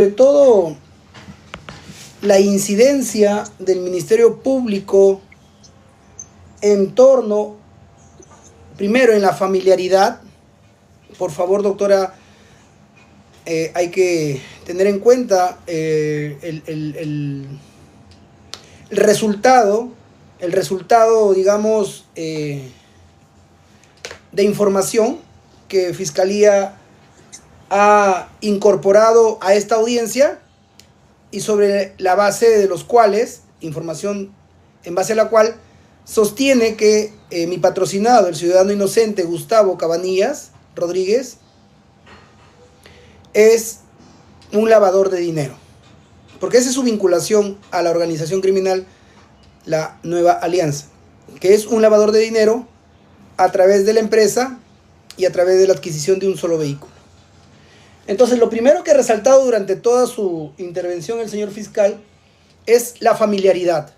Sobre todo la incidencia del Ministerio Público en torno, primero, en la familiaridad. Por favor, doctora, hay que tener en cuenta el resultado, digamos, de información que Fiscalía ha incorporado a esta audiencia y sobre la base de los cuales, información en base a la cual sostiene que mi patrocinado, el ciudadano inocente Gustavo Cabanillas Rodríguez, es un lavador de dinero. Porque esa es su vinculación a la organización criminal, la Nueva Alianza, que es un lavador de dinero a través de la empresa y a través de la adquisición de un solo vehículo. Entonces, lo primero que ha resaltado durante toda su intervención el señor fiscal es la familiaridad.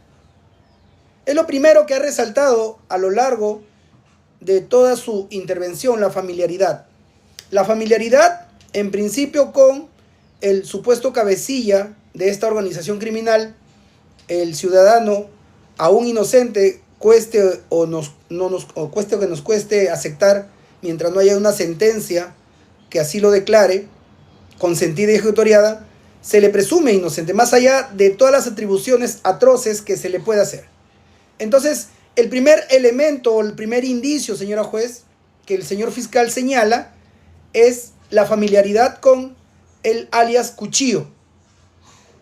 Es lo primero que ha resaltado a lo largo de toda su intervención, la familiaridad. La familiaridad, en principio, con el supuesto cabecilla de esta organización criminal, el ciudadano aún inocente, cueste o que nos cueste aceptar, mientras no haya una sentencia que así lo declare, consentida y ejecutoriada, se le presume inocente, más allá de todas las atribuciones atroces que se le puede hacer. Entonces, el primer elemento, el primer indicio, señora juez, que el señor fiscal señala, es la familiaridad con el alias Cuchillo.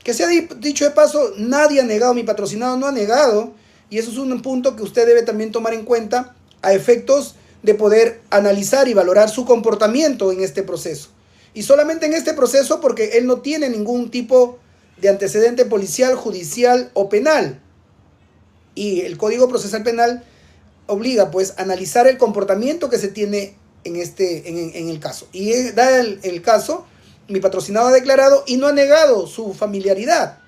Que sea dicho de paso, nadie ha negado, mi patrocinado no ha negado, y eso es un punto que usted debe también tomar en cuenta a efectos de poder analizar y valorar su comportamiento en este proceso. Y solamente en este proceso porque él no tiene ningún tipo de antecedente policial, judicial o penal. Y el Código Procesal Penal obliga pues a analizar el comportamiento que se tiene en el caso. Y da el caso, mi patrocinado ha declarado y no ha negado su familiaridad.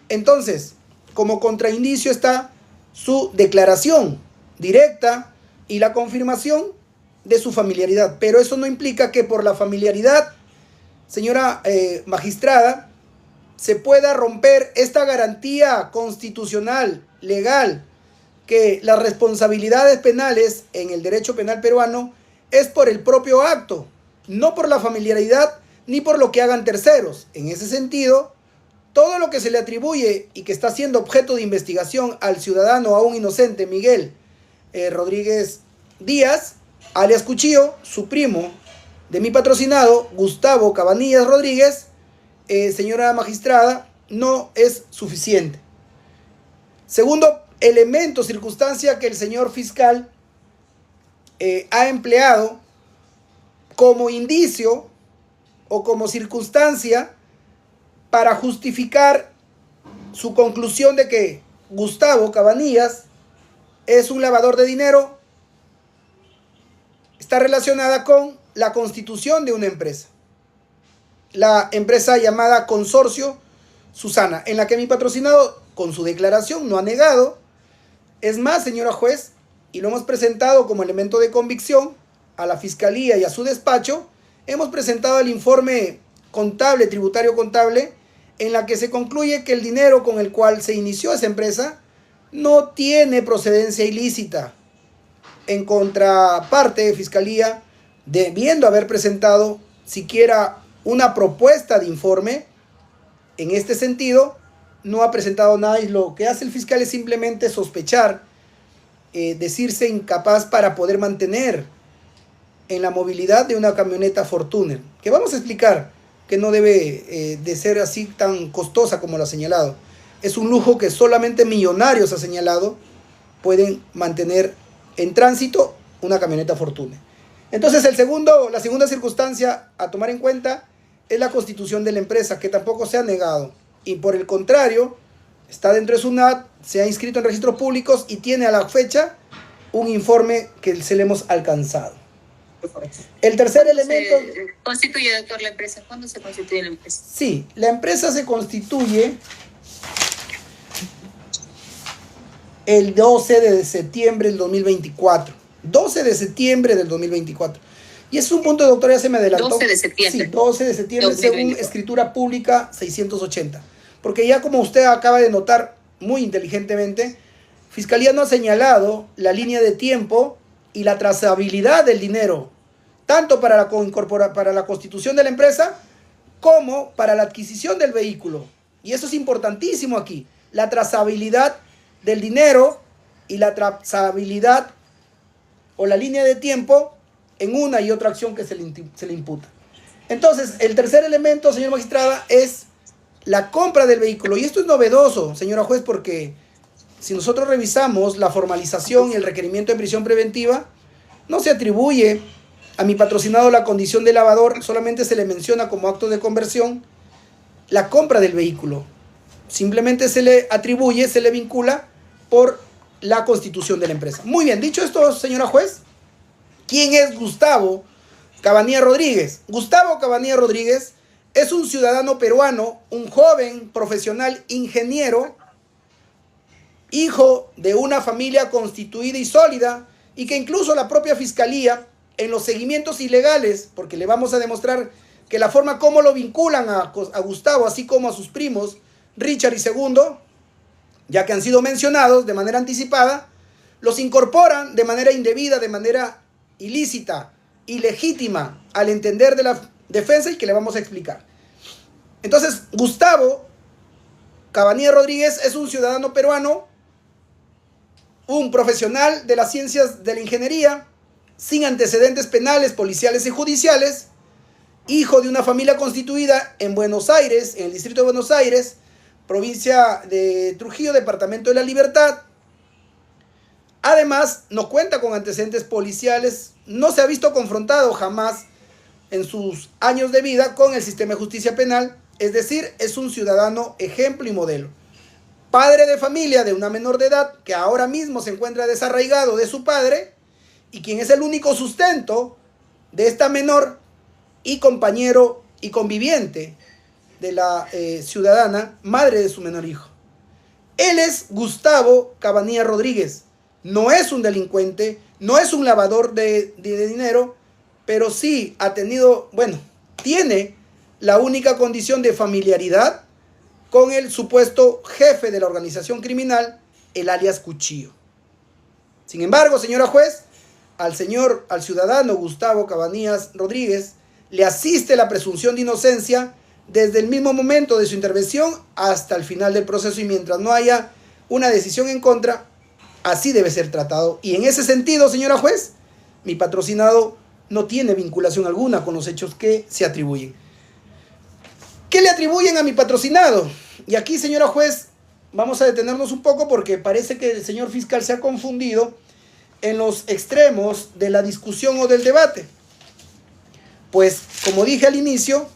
Entonces, como contraindicio está su declaración directa y la confirmación de su familiaridad. Pero eso no implica que por la familiaridad, señora magistrada, se pueda romper esta garantía constitucional, legal, que las responsabilidades penales en el derecho penal peruano es por el propio acto, no por la familiaridad ni por lo que hagan terceros. En ese sentido, todo lo que se le atribuye y que está siendo objeto de investigación al ciudadano aún inocente Miguel Rodríguez Díaz, alias Cuchillo, su primo de mi patrocinado, Gustavo Cabanillas Rodríguez, señora magistrada, no es suficiente. Segundo elemento, circunstancia que el señor fiscal ha empleado como indicio o como circunstancia para justificar su conclusión de que Gustavo Cabanillas es un lavador de dinero, está relacionada con la constitución de una empresa. La empresa llamada Consorcio Susana, en la que mi patrocinado, con su declaración, no ha negado. Es más, señora juez, y lo hemos presentado como elemento de convicción a la Fiscalía y a su despacho, hemos presentado el informe contable, tributario contable, en la que se concluye que el dinero con el cual se inició esa empresa no tiene procedencia ilícita. En contraparte, Fiscalía, debiendo haber presentado siquiera una propuesta de informe en este sentido, no ha presentado nada, y lo que hace el fiscal es simplemente sospechar, decirse incapaz para poder mantener en la movilidad de una camioneta Fortuner, que vamos a explicar que no debe de ser así tan costosa como lo ha señalado. Es un lujo que solamente millonarios, ha señalado, pueden mantener en tránsito una camioneta Fortuner. Entonces la segunda circunstancia a tomar en cuenta es la constitución de la empresa, que tampoco se ha negado. Y por el contrario, está dentro de SUNAT, se ha inscrito en registros públicos y tiene a la fecha un informe que se le hemos alcanzado. El tercer elemento... ¿Se constituye, doctor, la empresa? ¿Cuándo se constituye la empresa? Sí, la empresa se constituye el 12 de septiembre del 2024. 12 de septiembre del 2024. Y ese es un punto, doctora, ya se me adelantó. 12 de septiembre. Sí, 12 de septiembre, 2020. según escritura pública 680. Porque ya como usted acaba de notar muy inteligentemente, Fiscalía no ha señalado la línea de tiempo y la trazabilidad del dinero, tanto para la constitución de la empresa como para la adquisición del vehículo. Y eso es importantísimo aquí, la trazabilidad del dinero y la trazabilidad o la línea de tiempo en una y otra acción que se le imputa. Entonces, el tercer elemento, señora magistrada, es la compra del vehículo. Y esto es novedoso, señora juez, porque si nosotros revisamos la formalización y el requerimiento de prisión preventiva, no se atribuye a mi patrocinado la condición de lavador, solamente se le menciona como acto de conversión la compra del vehículo. Simplemente se le atribuye, se le vincula por la constitución de la empresa. Muy bien, dicho esto, señora juez, ¿quién es Gustavo Cabanilla Rodríguez? Gustavo Cabanilla Rodríguez es un ciudadano peruano, un joven profesional ingeniero, hijo de una familia constituida y sólida, y que incluso la propia fiscalía, en los seguimientos ilegales, porque le vamos a demostrar que la forma como lo vinculan a Gustavo, así como a sus primos, Richard y Segundo, ya que han sido mencionados de manera anticipada, los incorporan de manera indebida, de manera ilícita, ilegítima, al entender de la defensa y que le vamos a explicar. Entonces, Gustavo Cabanilla Rodríguez es un ciudadano peruano, un profesional de las ciencias de la ingeniería, sin antecedentes penales, policiales y judiciales, hijo de una familia constituida en Buenos Aires, en el distrito de Buenos Aires, provincia de Trujillo, departamento de La Libertad. Además, no cuenta con antecedentes policiales, no se ha visto confrontado jamás en sus años de vida con el sistema de justicia penal, es decir, es un ciudadano ejemplo y modelo. Padre de familia de una menor de edad que ahora mismo se encuentra desarraigado de su padre y quien es el único sustento de esta menor y compañero y conviviente de la ciudadana, madre de su menor hijo. Él es Gustavo Cabanilla Rodríguez. No es un delincuente, no es un lavador de dinero, pero sí ha tenido, tiene la única condición de familiaridad con el supuesto jefe de la organización criminal, el alias Cuchillo. Sin embargo, señora juez, al ciudadano Gustavo Cabanillas Rodríguez le asiste la presunción de inocencia desde el mismo momento de su intervención hasta el final del proceso, y mientras no haya una decisión en contra, así debe ser tratado. Y en ese sentido, señora juez, mi patrocinado no tiene vinculación alguna con los hechos que se atribuyen. ¿Qué le atribuyen a mi patrocinado? Y aquí, señora juez, vamos a detenernos un poco porque parece que el señor fiscal se ha confundido en los extremos de la discusión o del debate. Pues, como dije al inicio,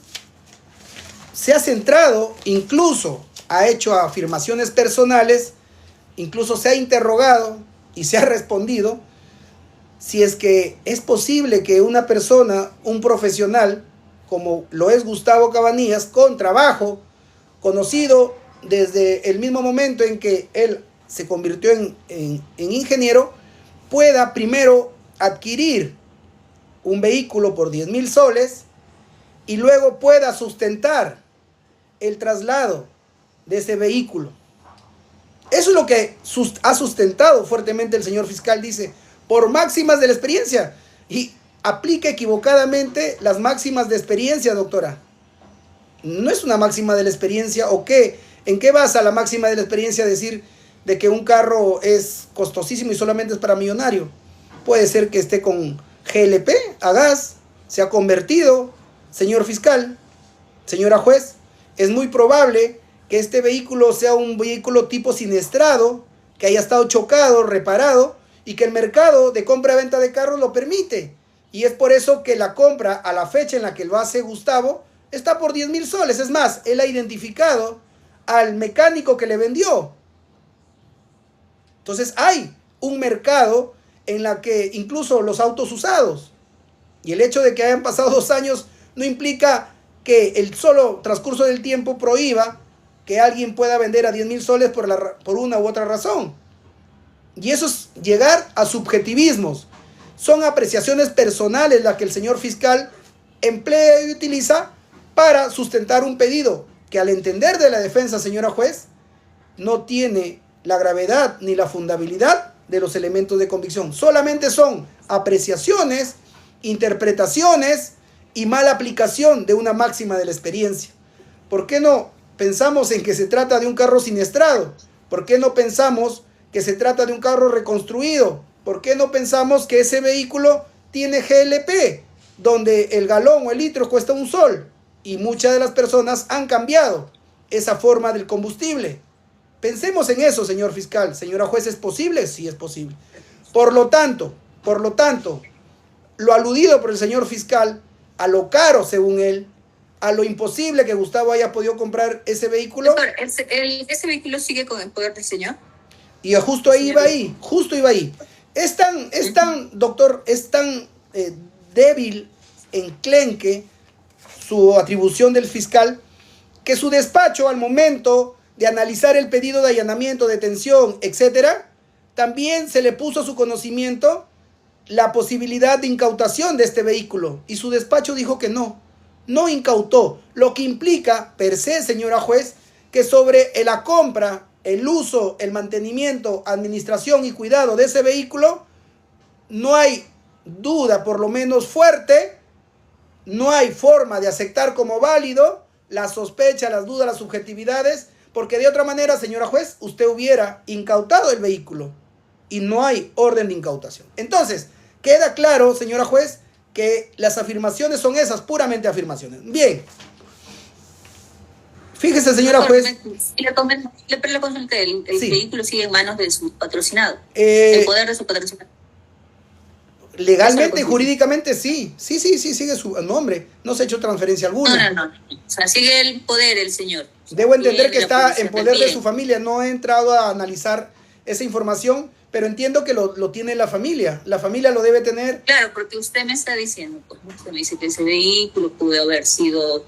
se ha centrado, incluso ha hecho afirmaciones personales, incluso se ha interrogado y se ha respondido si es que es posible que una persona, un profesional, como lo es Gustavo Cabanillas, con trabajo, conocido desde el mismo momento en que él se convirtió en ingeniero, pueda primero adquirir un vehículo por 10.000 soles y luego pueda sustentar el traslado de ese vehículo. Eso es lo que ha sustentado fuertemente el señor fiscal, dice, por máximas de la experiencia. Y aplica equivocadamente las máximas de experiencia, doctora. No es una máxima de la experiencia, ¿o qué? ¿En qué basa la máxima de la experiencia decir de que un carro es costosísimo y solamente es para millonario? Puede ser que esté con GLP, a gas, se ha convertido, señor fiscal, señora juez. Es muy probable que este vehículo sea un vehículo tipo siniestrado, que haya estado chocado, reparado, y que el mercado de compra-venta de carros lo permite. Y es por eso que la compra a la fecha en la que lo hace Gustavo está por 10.000 soles. Es más, él ha identificado al mecánico que le vendió. Entonces hay un mercado en la que incluso los autos usados, y el hecho de que hayan pasado 2 años no implica que el solo transcurso del tiempo prohíba que alguien pueda vender a 10.000 soles por una u otra razón. Y eso es llegar a subjetivismos. son apreciaciones personales las que el señor fiscal emplea y utiliza para sustentar un pedido que, al entender de la defensa, señora juez, no tiene la gravedad ni la fundabilidad de los elementos de convicción. Solamente son apreciaciones, interpretaciones y mala aplicación de una máxima de la experiencia. ¿Por qué no pensamos en que se trata de un carro siniestrado? ¿Por qué no pensamos que se trata de un carro reconstruido? ¿Por qué no pensamos que ese vehículo tiene GLP, donde el galón o el litro cuesta un sol? Y muchas de las personas han cambiado esa forma del combustible. Pensemos en eso, señor fiscal. Señora juez, ¿es posible? Sí, es posible. Por lo tanto, lo aludido por el señor fiscal, a lo caro, según él, a lo imposible que Gustavo haya podido comprar ese vehículo. Doctor, ¿ese vehículo sigue con el poder del señor? Y justo ahí iba ahí, justo iba ahí. Es tan, doctor, es tan débil, enclenque su atribución del fiscal, que su despacho, al momento de analizar el pedido de allanamiento, detención, etcétera, también se le puso a su conocimiento la posibilidad de incautación de este vehículo. Y su despacho dijo que no incautó. Lo que implica, per se, señora juez, que sobre la compra, el uso, el mantenimiento, administración y cuidado de ese vehículo, no hay duda, por lo menos fuerte, no hay forma de aceptar como válido la sospecha, las dudas, las subjetividades, porque de otra manera, señora juez, usted hubiera incautado el vehículo y no hay orden de incautación. Entonces, queda claro, señora juez, que las afirmaciones son esas, puramente afirmaciones. Bien. Fíjese, señora juez. Le consulté, el Sí. vehículo sigue en manos de su patrocinado. El poder de su patrocinado. Legalmente y jurídicamente sí, sigue su nombre, no se ha hecho transferencia alguna. No. O sea, sigue el poder el señor. Debo entender que la está policía en poder de también. su familia, no he entrado a analizar esa información, pero entiendo que lo tiene la familia lo debe tener. Claro, porque usted me está diciendo, pues, usted me dice que ese vehículo pudo haber sido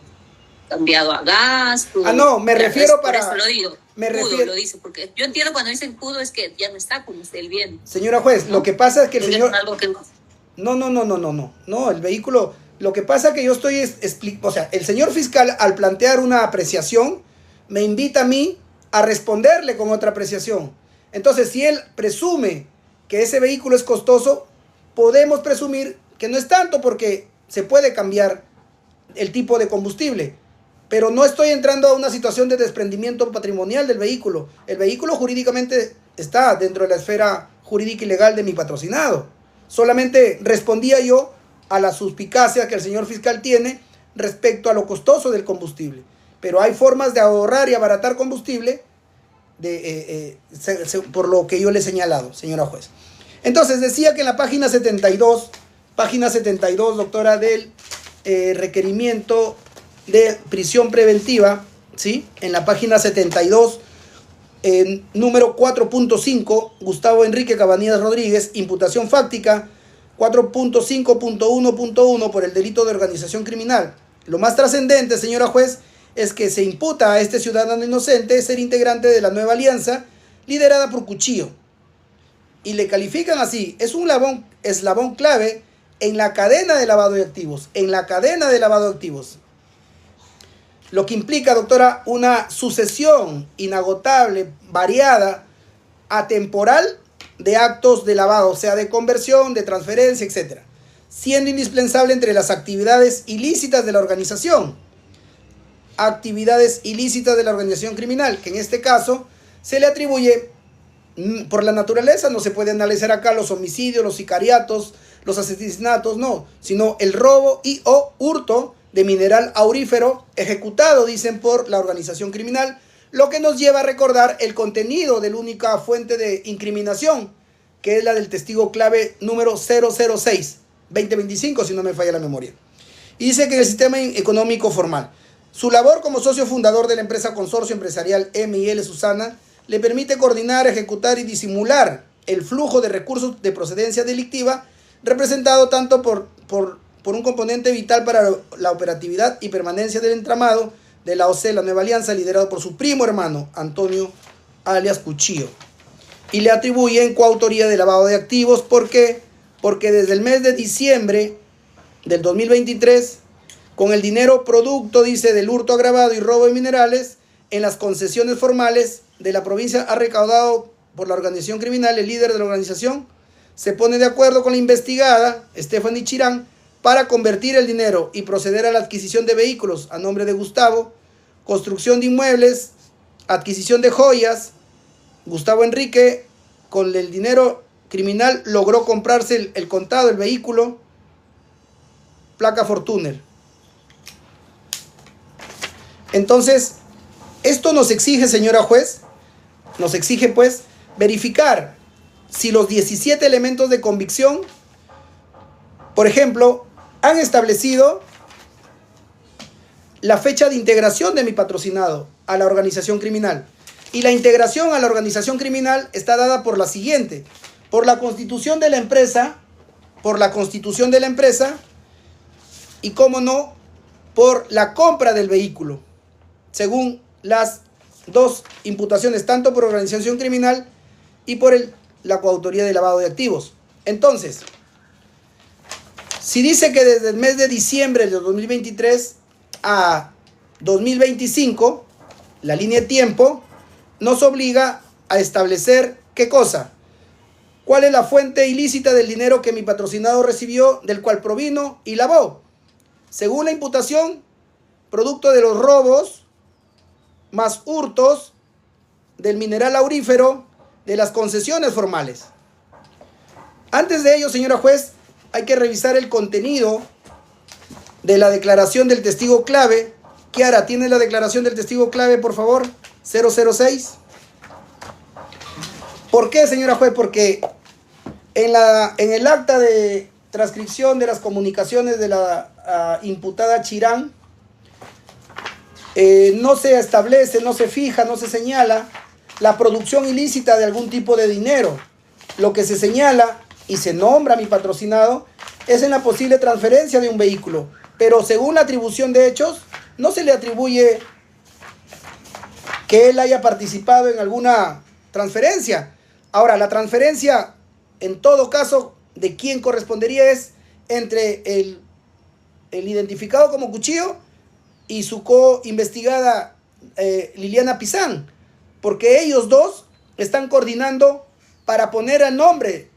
cambiado a gas. No, me refiero por para... eso lo digo. Me Pudo, refiero... lo dice, porque yo entiendo cuando dicen pudo es que ya no está como usted el bien. Señora juez, ¿no? lo que pasa es que el Porque señor... es algo que No, el vehículo... Lo que pasa es que yo estoy... O sea, el señor fiscal, al plantear una apreciación, me invita a mí a responderle con otra apreciación. Entonces, si él presume que ese vehículo es costoso, podemos presumir que no es tanto, porque se puede cambiar el tipo de combustible. Pero no estoy entrando a una situación de desprendimiento patrimonial del vehículo. El vehículo jurídicamente está dentro de la esfera jurídica y legal de mi patrocinado. Solamente respondía yo a la suspicacia que el señor fiscal tiene respecto a lo costoso del combustible. Pero hay formas de ahorrar y abaratar combustible por lo que yo le he señalado, señora juez. Entonces, decía que en la página 72, doctora, del requerimiento de prisión preventiva, ¿sí? En la página 72, número 4.5, Gustavo Enrique Cabanillas Rodríguez, imputación fáctica 4.5.1.1 por el delito de organización criminal. Lo más trascendente, señora juez, es que se imputa a este ciudadano inocente ser integrante de la nueva alianza liderada por Cuchillo. Y le califican así: es un eslabón clave en la cadena de lavado de activos. Lo que implica, doctora, una sucesión inagotable, variada, atemporal de actos de lavado, o sea, de conversión, de transferencia, etc. Siendo indispensable entre las actividades ilícitas de la organización. Actividades ilícitas de la organización criminal, que en este caso se le atribuye, por la naturaleza, no se puede analizar acá los homicidios, los sicariatos, los asesinatos, no, sino el robo y o hurto de mineral aurífero ejecutado, dicen, por la organización criminal, lo que nos lleva a recordar el contenido de la única fuente de incriminación, que es la del testigo clave número 006-2025, si no me falla la memoria. Y dice que en el sistema económico formal, su labor como socio fundador de la empresa Consorcio Empresarial M&L Susana le permite coordinar, ejecutar y disimular el flujo de recursos de procedencia delictiva, representado tanto por un componente vital para la operatividad y permanencia del entramado de la OC, la Nueva Alianza, liderado por su primo hermano, Antonio alias Cuchillo. Y le atribuyen coautoría de lavado de activos. ¿Por qué? porque desde el mes de diciembre del 2023, con el dinero producto, dice, del hurto agravado y robo de minerales, en las concesiones formales de la provincia ha recaudado por la organización criminal, el líder de la organización se pone de acuerdo con la investigada, Stephanie Chirán, para convertir el dinero y proceder a la adquisición de vehículos a nombre de Gustavo, construcción de inmuebles, adquisición de joyas. Gustavo Enrique, con el dinero criminal, logró comprarse el contado, el vehículo, placa Fortuner. Entonces, esto nos exige, señora juez, nos exige pues verificar si los 17 elementos de convicción, por ejemplo, han establecido la fecha de integración de mi patrocinado a la organización criminal. Y la integración a la organización criminal está dada por la siguiente: por la constitución de la empresa, y, cómo no, por la compra del vehículo, según las dos imputaciones, tanto por organización criminal y por la coautoría de lavado de activos. Entonces, si dice que desde el mes de diciembre de 2023 a 2025, la línea de tiempo nos obliga a establecer ¿qué cosa? ¿Cuál es la fuente ilícita del dinero que mi patrocinado recibió, del cual provino y lavó? Según la imputación, producto de los robos más hurtos del mineral aurífero de las concesiones formales. Antes de ello, señora juez, hay que revisar el contenido de la declaración del testigo clave. Kiara, ¿tiene la declaración del testigo clave, por favor? 006. ¿Por qué, señora juez? Porque en el acta de transcripción de las comunicaciones de la imputada Chirán, no se establece, no se fija, no se señala la producción ilícita de algún tipo de dinero. Lo que se señala y se nombra a mi patrocinado es en la posible transferencia de un vehículo, pero según la atribución de hechos, no se le atribuye que él haya participado en alguna transferencia. Ahora, la transferencia, en todo caso, de quién correspondería es entre el identificado como Cuchillo y su co-investigada Liliana Pizán, porque ellos dos están coordinando para poner a nombre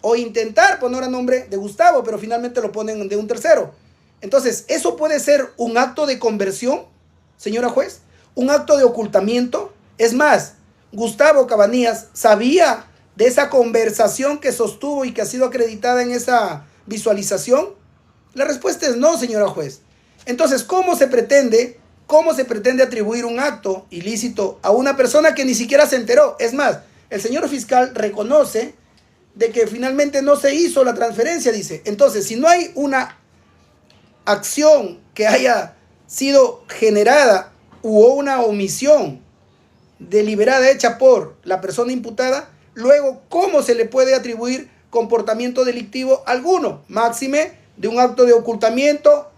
o intentar poner a nombre de Gustavo, pero finalmente lo ponen de un tercero. Entonces, ¿eso puede ser un acto de conversión, señora juez? ¿Un acto de ocultamiento? Es más, Gustavo Cabanías sabía de esa conversación que sostuvo y que ha sido acreditada en esa visualización. La respuesta es no, señora juez. Entonces, ¿cómo se pretende atribuir un acto ilícito a una persona que ni siquiera se enteró? Es más, el señor fiscal reconoce de que finalmente no se hizo la transferencia, dice. Entonces, si no hay una acción que haya sido generada u una omisión deliberada hecha por la persona imputada, luego, ¿cómo se le puede atribuir comportamiento delictivo alguno? Máxime de un acto de ocultamiento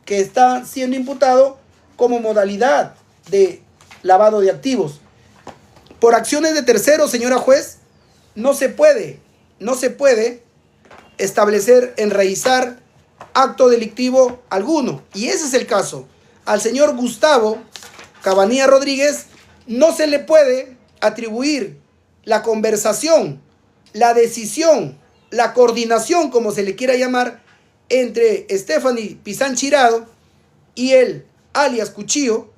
que está siendo imputado como modalidad de lavado de activos. Por acciones de terceros, señora juez, no se puede establecer, enraizar acto delictivo alguno. Y ese es el caso. Al señor Gustavo Cabanía Rodríguez no se le puede atribuir la conversación, la decisión, la coordinación, como se le quiera llamar, entre Stephanie Pizán Chirado y él, alias Cuchillo,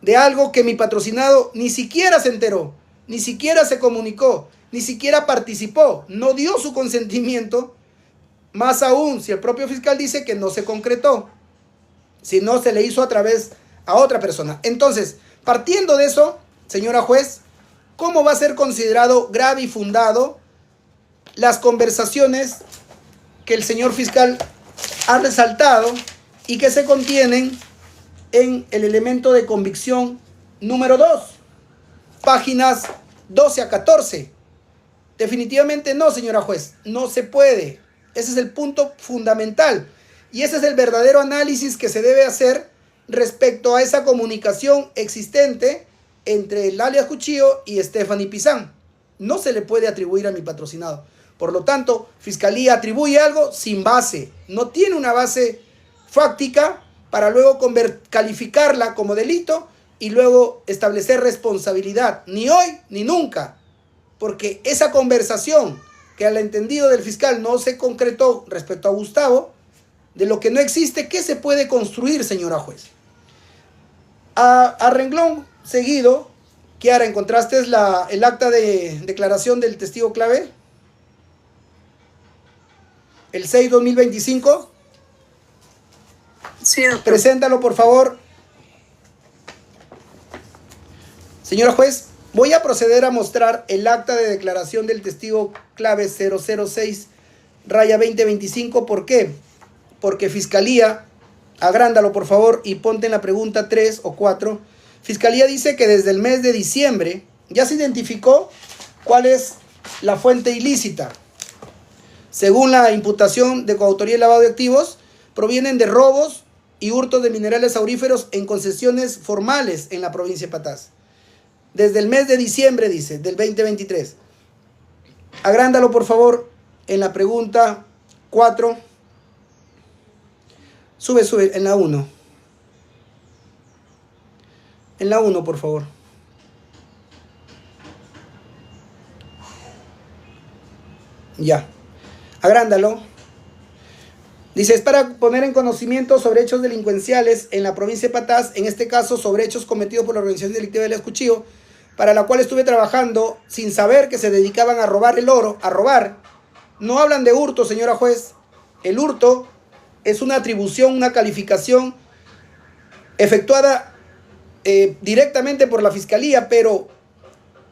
de algo que mi patrocinado ni siquiera se enteró, ni siquiera se comunicó, ni siquiera participó, no dio su consentimiento, más aún si el propio fiscal dice que no se concretó, sino se le hizo a través a otra persona. Entonces, partiendo de eso, señora juez, ¿cómo va a ser considerado grave y fundado las conversaciones que el señor fiscal ha resaltado y que se contienen en el elemento de convicción número 2, páginas 12 a 14? Definitivamente no, señora juez, no se puede. Ese es el punto fundamental y ese es el verdadero análisis que se debe hacer respecto a esa comunicación existente entre el alias Cuchillo y Stephanie Pizán. no se le puede atribuir a mi patrocinado. Por lo tanto, Fiscalía atribuye algo sin base, no tiene una base fáctica para luego calificarla como delito y luego establecer responsabilidad, ni hoy ni nunca, porque esa conversación que al entendido del fiscal no se concretó respecto a Gustavo, de lo que no existe, ¿qué se puede construir, señora juez? A renglón seguido, Kiara, ¿encontraste el acta de declaración del testigo clave? El 6/2025. Sí, doctor. Preséntalo, por favor. Señora juez, voy a proceder a mostrar el acta de declaración del testigo clave 006/2025. ¿Por qué? Porque Fiscalía, agrándalo por favor y ponte en la pregunta 3 o 4. Fiscalía dice que desde el mes de diciembre ya se identificó cuál es la fuente ilícita. Según la imputación de coautoría y lavado de activos, provienen de robos y hurtos de minerales auríferos en concesiones formales en la provincia de Patás. Desde el mes de diciembre, dice, del 2023. Agrándalo, por favor, en la pregunta 4. Sube, en la 1. En la 1, por favor. Ya. Agrándalo. Dice, es para poner en conocimiento sobre hechos delincuenciales en la provincia de Patás, en este caso sobre hechos cometidos por la organización delictiva de Elias Cuchillo, para la cual estuve trabajando sin saber que se dedicaban a robar el oro, a robar. No hablan de hurto, señora juez. El hurto es una atribución, una calificación efectuada directamente por la Fiscalía, pero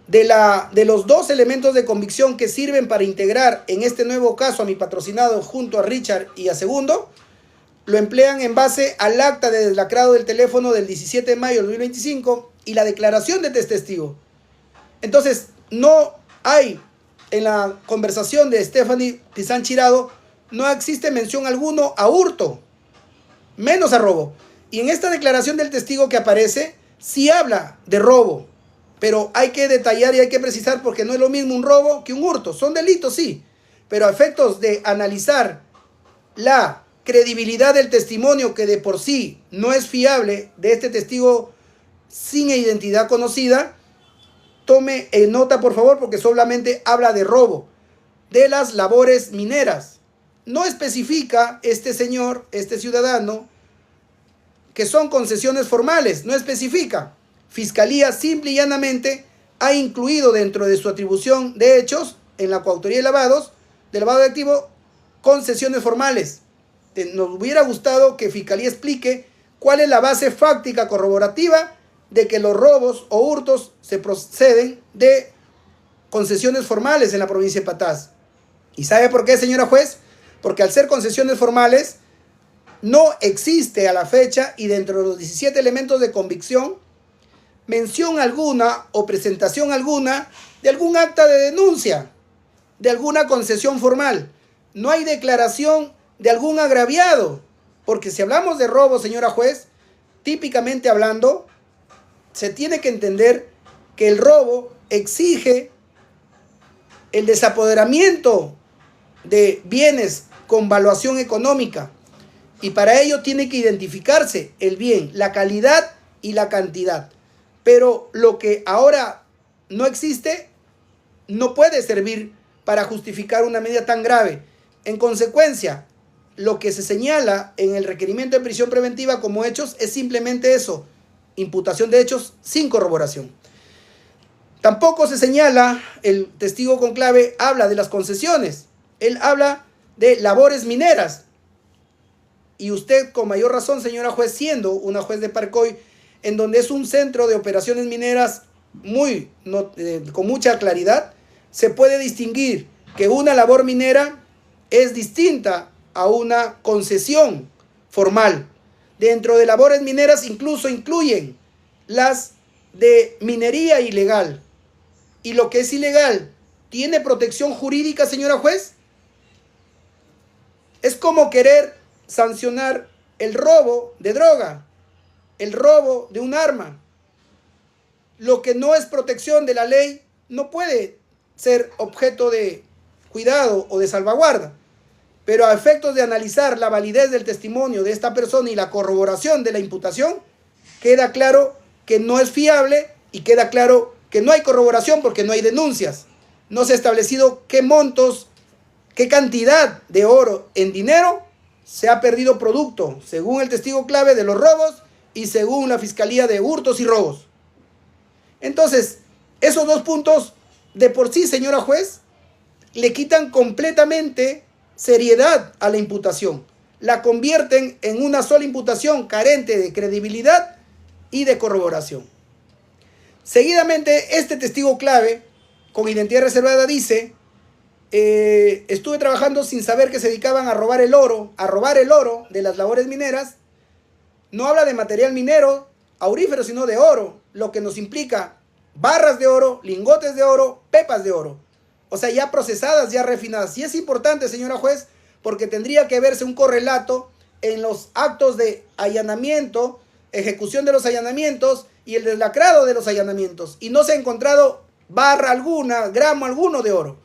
de los dos elementos de convicción que sirven para integrar en este nuevo caso a mi patrocinado junto a Richard y a Segundo, lo emplean en base al acta de deslacrado del teléfono del 17 de mayo del 2025 y la declaración de este testigo. Entonces, no hay en la conversación de Stephanie Pizán Chirado, no existe mención alguno a hurto, menos a robo. Y en esta declaración del testigo que aparece, sí habla de robo. Pero hay que detallar y hay que precisar porque no es lo mismo un robo que un hurto. Son delitos, sí. Pero a efectos de analizar la credibilidad del testimonio, que de por sí no es fiable, de este testigo sin identidad conocida, tome en nota, por favor, porque solamente habla de robo, de las labores mineras. No especifica este señor, este ciudadano, que son concesiones formales. No especifica. Fiscalía simple y llanamente ha incluido dentro de su atribución de hechos en la coautoría de lavado de activo, concesiones formales. Nos hubiera gustado que Fiscalía explique cuál es la base fáctica corroborativa de que los robos o hurtos se proceden de concesiones formales en la provincia de Patás. ¿Y sabe por qué, señora juez? Porque al ser concesiones formales no existe a la fecha y dentro de los 17 elementos de convicción mención alguna o presentación alguna de algún acta de denuncia, de alguna concesión formal. No hay declaración de algún agraviado, porque si hablamos de robo, señora juez, típicamente hablando, se tiene que entender que el robo exige el desapoderamiento de bienes con valuación económica y para ello tiene que identificarse el bien, la calidad y la cantidad. Pero lo que ahora no existe no puede servir para justificar una medida tan grave. En consecuencia, lo que se señala en el requerimiento de prisión preventiva como hechos es simplemente eso, imputación de hechos sin corroboración. Tampoco se señala, el testigo con clave habla de las concesiones, él habla de labores mineras. Y usted con mayor razón, señora juez, siendo una juez de Parcoy, en donde es un centro de operaciones mineras con mucha claridad, se puede distinguir que una labor minera es distinta a una concesión formal. Dentro de labores mineras incluso incluyen las de minería ilegal. Y lo que es ilegal, ¿tiene protección jurídica, señora juez? Es como querer sancionar el robo de droga, el robo de un arma. Lo que no es protección de la ley no puede ser objeto de cuidado o de salvaguarda. Pero a efectos de analizar la validez del testimonio de esta persona y la corroboración de la imputación, queda claro que no es fiable y queda claro que no hay corroboración porque no hay denuncias. No se ha establecido qué montos, qué cantidad de oro en dinero se ha perdido producto, según el testigo clave, de los robos y según la Fiscalía de Hurtos y Robos. Entonces, esos dos puntos de por sí, señora juez, le quitan completamente seriedad a la imputación. La convierten en una sola imputación carente de credibilidad y de corroboración. Seguidamente, este testigo clave, con identidad reservada, dice: estuve trabajando sin saber que se dedicaban a robar el oro de las labores mineras. No habla de material minero, aurífero, sino de oro, lo que nos implica barras de oro, lingotes de oro, pepas de oro. O sea, ya procesadas, ya refinadas. Y es importante, señora juez, porque tendría que verse un correlato en los actos de allanamiento, ejecución de los allanamientos y el deslacrado de los allanamientos. Y no se ha encontrado barra alguna, gramo alguno de oro.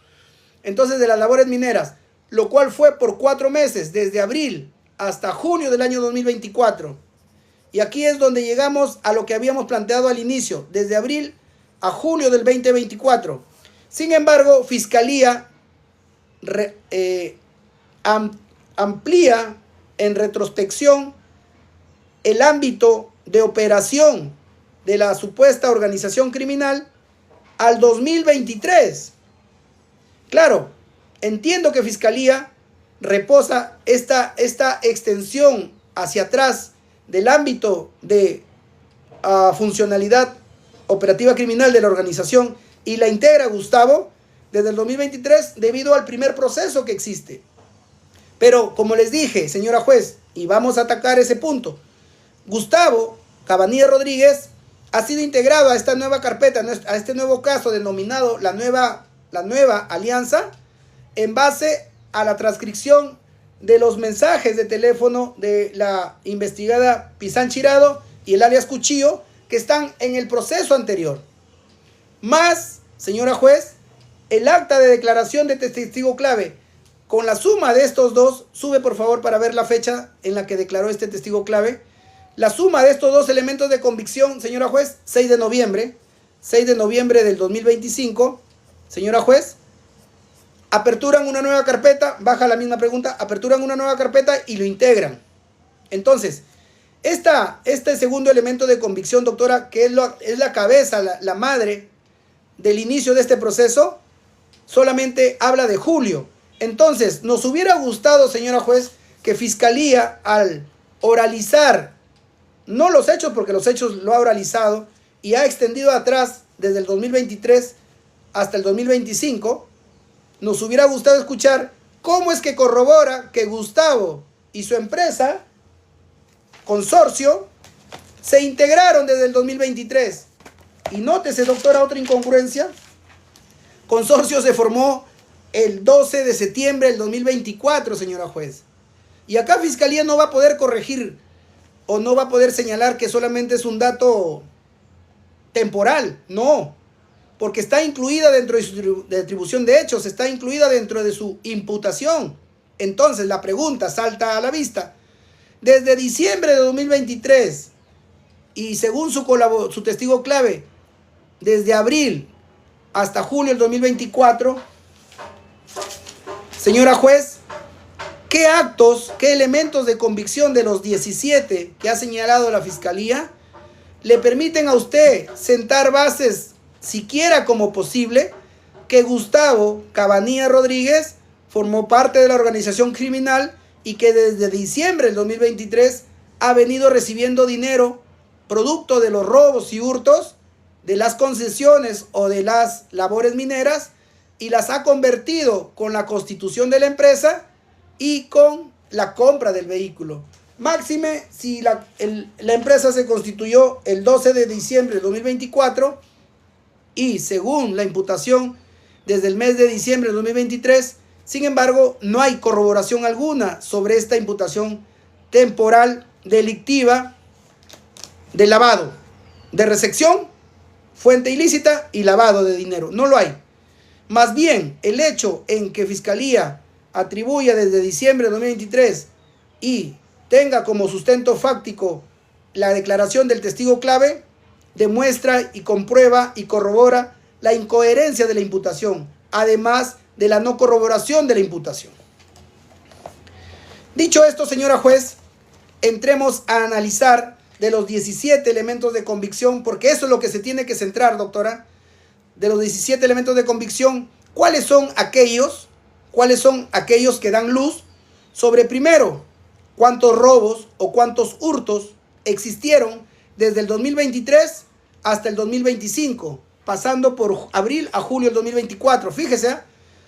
Entonces, de las labores mineras, lo cual fue por 4 meses, desde abril hasta junio del año 2024. Y aquí es donde llegamos a lo que habíamos planteado al inicio, desde abril a junio del 2024. Sin embargo, Fiscalía amplía en retrospección el ámbito de operación de la supuesta organización criminal al 2023. Claro, entiendo que Fiscalía reposa esta extensión hacia atrás del ámbito de funcionalidad operativa criminal de la organización y la integra, Gustavo, desde el 2023 debido al primer proceso que existe. Pero, como les dije, señora juez, y vamos a atacar ese punto, Gustavo Cabanilla Rodríguez ha sido integrado a esta nueva carpeta, a este nuevo caso denominado la nueva alianza, en base a la transcripción de los mensajes de teléfono de la investigada Pizán Chirado y el alias Cuchillo, que están en el proceso anterior. Más, señora juez, el acta de declaración de testigo clave. Con la suma de estos dos, sube por favor para ver la fecha en la que declaró este testigo clave. La suma de estos dos elementos de convicción, señora juez, 6 de noviembre del 2025, señora juez, aperturan una nueva carpeta, baja la misma pregunta, aperturan una nueva carpeta y lo integran. Entonces, este segundo elemento de convicción, doctora, que es la cabeza, la madre del inicio de este proceso, solamente habla de julio. Entonces, nos hubiera gustado, señora juez, que Fiscalía, al oralizar, no los hechos, porque los hechos lo ha oralizado y ha extendido atrás desde el 2023 hasta el 2025, nos hubiera gustado escuchar cómo es que corrobora que Gustavo y su empresa, consorcio, se integraron desde el 2023. Y nótese, doctora, otra incongruencia. Consorcio se formó el 12 de septiembre del 2024, señora juez. Y acá Fiscalía no va a poder corregir o no va a poder señalar que solamente es un dato temporal. No, porque está incluida dentro de su atribución de hechos, está incluida dentro de su imputación. Entonces la pregunta salta a la vista. Desde diciembre de 2023 y según su testigo clave, desde abril hasta julio del 2024, señora juez, ¿qué actos, qué elementos de convicción de los 17 que ha señalado la Fiscalía le permiten a usted sentar bases, siquiera como posible, que Gustavo Cabanilla Rodríguez formó parte de la organización criminal y que desde diciembre del 2023 ha venido recibiendo dinero producto de los robos y hurtos de las concesiones o de las labores mineras y las ha convertido con la constitución de la empresa y con la compra del vehículo? Máxime si la empresa se constituyó el 12 de diciembre de 2024 y según la imputación desde el mes de diciembre de 2023, sin embargo, no hay corroboración alguna sobre esta imputación temporal delictiva de lavado, de recepción, fuente ilícita y lavado de dinero. No lo hay. Más bien, el hecho en que Fiscalía atribuya desde diciembre de 2023 y tenga como sustento fáctico la declaración del testigo clave, demuestra y comprueba y corrobora la incoherencia de la imputación, además de la no corroboración de la imputación. Dicho esto, señora juez, entremos a analizar de los 17 elementos de convicción, porque eso es lo que se tiene que centrar, doctora. De los 17 elementos de convicción, ¿cuáles son aquellos que dan luz sobre, primero, cuántos robos o cuántos hurtos existieron desde el 2023 hasta el 2025, pasando por abril a julio del 2024? Fíjese,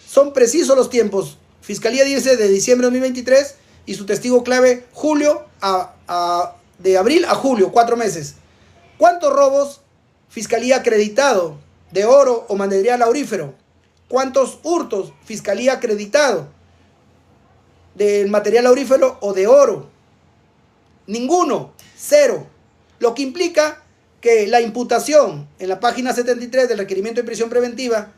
son precisos los tiempos. Fiscalía dice de diciembre de 2023 y su testigo clave de abril a julio, 4 meses. ¿Cuántos robos Fiscalía acreditado de oro o material aurífero? ¿Cuántos hurtos Fiscalía acreditado del material aurífero o de oro? Ninguno, 0. Lo que implica que la imputación en la página 73 del requerimiento de prisión preventiva,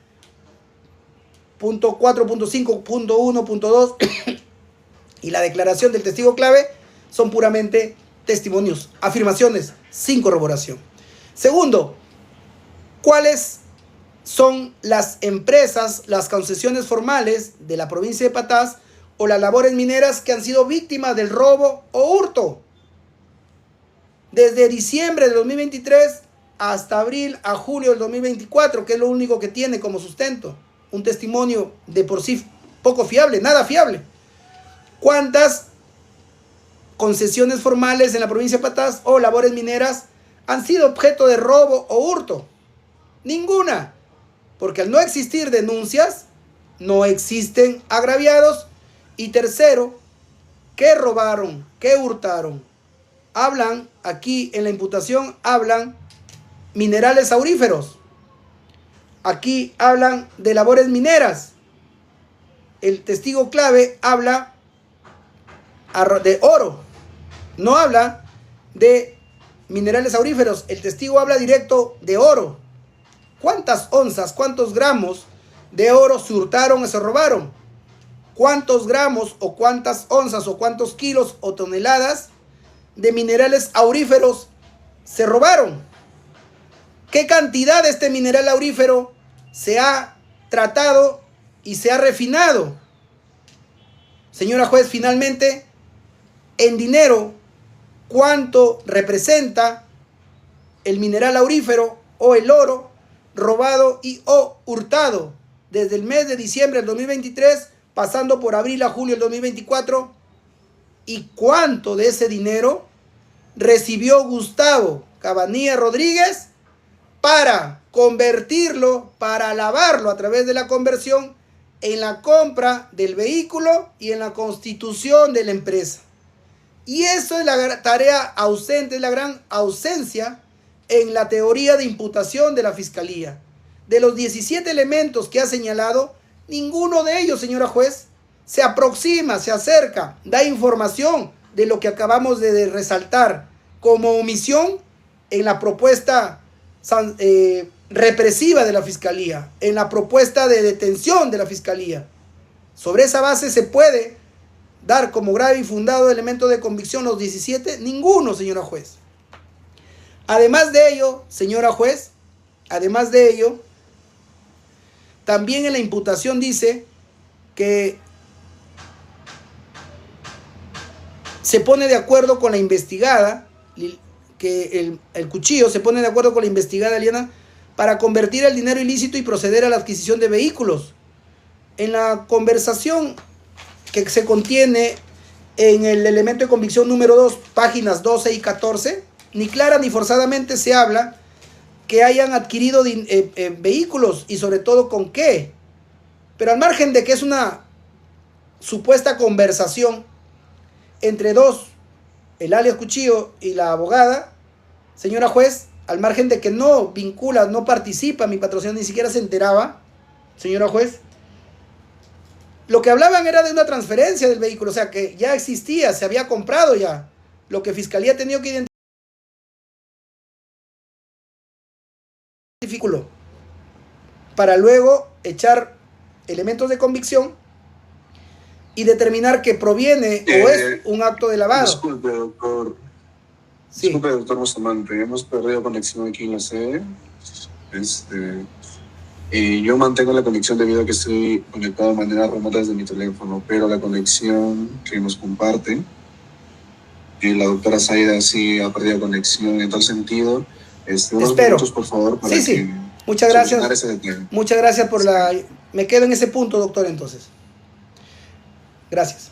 punto 4.5, punto 1, punto 2, y la declaración del testigo clave son puramente testimonios, afirmaciones sin corroboración. Segundo, ¿cuáles son las empresas, las concesiones formales de la provincia de Patás o las labores mineras que han sido víctimas del robo o hurto desde diciembre de 2023 hasta abril a julio del 2024, que es lo único que tiene como sustento? Un testimonio de por sí poco fiable, nada fiable. ¿Cuántas concesiones formales en la provincia de Patás o labores mineras han sido objeto de robo o hurto? Ninguna, porque al no existir denuncias, no existen agraviados. Y tercero, ¿qué robaron? ¿Qué hurtaron? Hablan, aquí en la imputación, hablan minerales auríferos. Aquí hablan de labores mineras. El testigo clave habla de oro, no habla de minerales auríferos. El testigo habla directo de oro. ¿Cuántas onzas, cuántos gramos de oro se hurtaron o se robaron? ¿Cuántos gramos o cuántas onzas o cuántos kilos o toneladas de minerales auríferos se robaron? ¿Qué cantidad de este mineral aurífero se ha tratado y se ha refinado? Señora juez, finalmente, en dinero, ¿cuánto representa el mineral aurífero o el oro robado y o hurtado desde el mes de diciembre del 2023 pasando por abril a julio del 2024? ¿Y cuánto de ese dinero recibió Gustavo Cabanilla Rodríguez para convertirlo, para lavarlo a través de la conversión en la compra del vehículo y en la constitución de la empresa? Y eso es la tarea ausente, es la gran ausencia en la teoría de imputación de la Fiscalía. De los 17 elementos que ha señalado, ninguno de ellos, señora juez, se aproxima, se acerca, da información de lo que acabamos de resaltar como omisión en la propuesta represiva de la Fiscalía, en la propuesta de detención de la Fiscalía. Sobre esa base se puede dar como grave y fundado elemento de convicción los 17, ninguno, señora juez. Además de ello, señora juez, además de ello, también en la imputación dice que se pone de acuerdo con la investigada, que el cuchillo se pone de acuerdo con la investigada Eliana para convertir el dinero ilícito y proceder a la adquisición de vehículos. En la conversación que se contiene en el elemento de convicción número 2, páginas 12 y 14, ni clara ni forzadamente se habla que hayan adquirido vehículos y sobre todo con qué. Pero al margen de que es una supuesta conversación entre dos, el alias Cuchillo y la abogada, señora juez, al margen de que no vincula, no participa, mi patrocinador ni siquiera se enteraba, señora juez, lo que hablaban era de una transferencia del vehículo, o sea que ya existía, se había comprado ya. Lo que Fiscalía ha tenido que identificar para luego echar elementos de convicción y determinar que proviene o es un acto de lavado. Disculpe, doctor. Sí. Disculpe, doctor Bustamante. Hemos perdido conexión aquí en la sede. Yo mantengo la conexión debido a que estoy conectado de manera remota desde mi teléfono, pero la conexión que nos comparte, la doctora Zaida sí ha perdido conexión. En tal sentido, unos Espero. minutos, por favor, para Sí. que Muchas solucionar gracias. ese detalle. Muchas gracias por la... Me quedo en ese punto, doctor, entonces. Gracias.